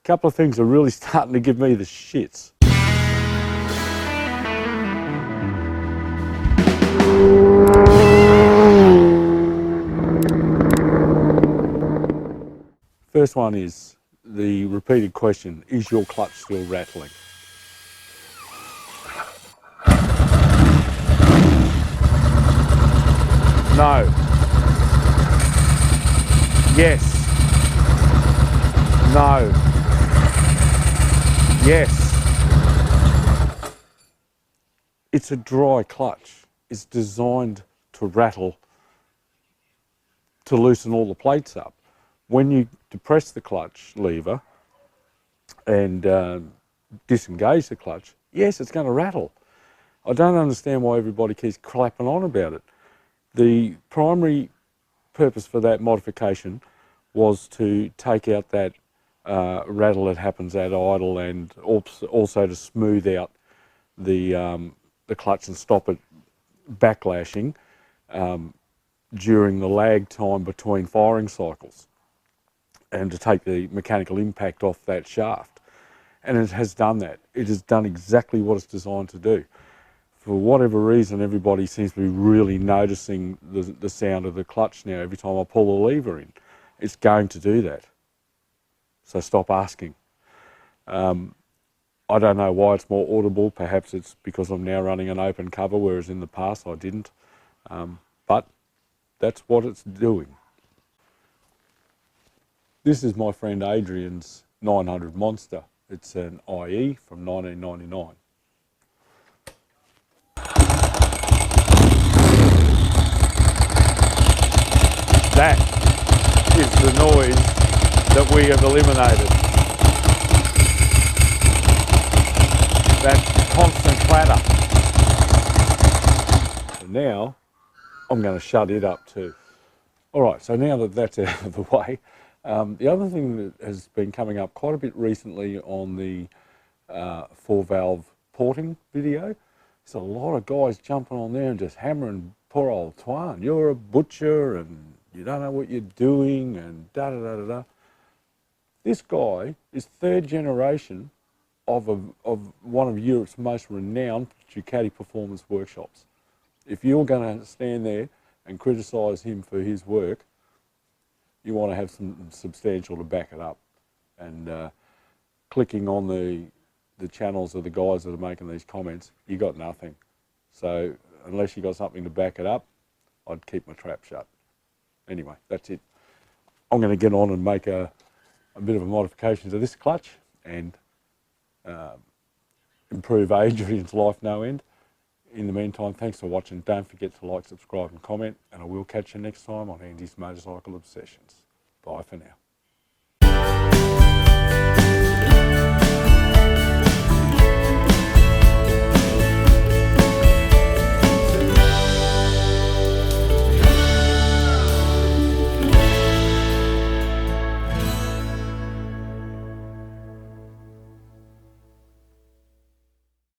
couple of things are really starting to give me the shits. First one is the repeated question, is your clutch still rattling? No. Yes. No. Yes. It's a dry clutch. It's designed to rattle, to loosen all the plates up. When you depress the clutch lever and disengage the clutch, yes, it's going to rattle. I don't understand why everybody keeps clapping on about it. The primary purpose for that modification was to take out that rattle that happens at idle, and also to smooth out the clutch and stop it backlashing during the lag time between firing cycles, and to take the mechanical impact off that shaft. And it has done that. It has done exactly what it's designed to do. For whatever reason, everybody seems to be really noticing the sound of the clutch now every time I pull the lever in. It's going to do that. So stop asking. I don't know why it's more audible. Perhaps it's because I'm now running an open cover, whereas in the past I didn't. But that's what it's doing. This is my friend Adrian's 900 Monster. It's an IE from 1999. That is the noise that we have eliminated. That constant clatter. And now I'm going to shut it up too. All right, so now that that's out of the way, the other thing that has been coming up quite a bit recently on the 4-valve porting video is a lot of guys jumping on there and just hammering poor old Toine. You're a butcher and you don't know what you're doing and da-da-da-da-da. This guy is third generation of one of Europe's most renowned Ducati performance workshops. If you're going to stand there and criticise him for his work, you want to have some substantial to back it up. And clicking on the channels of the guys that are making these comments, you got nothing. So unless you got something to back it up, I'd keep my trap shut. Anyway, that's it. I'm going to get on and make a bit of a modification to this clutch and improve Adrian's life no end. In the meantime, thanks for watching. Don't forget to like, subscribe and comment, and I will catch you next time on Andy's Motorcycle Obsessions. Bye for now.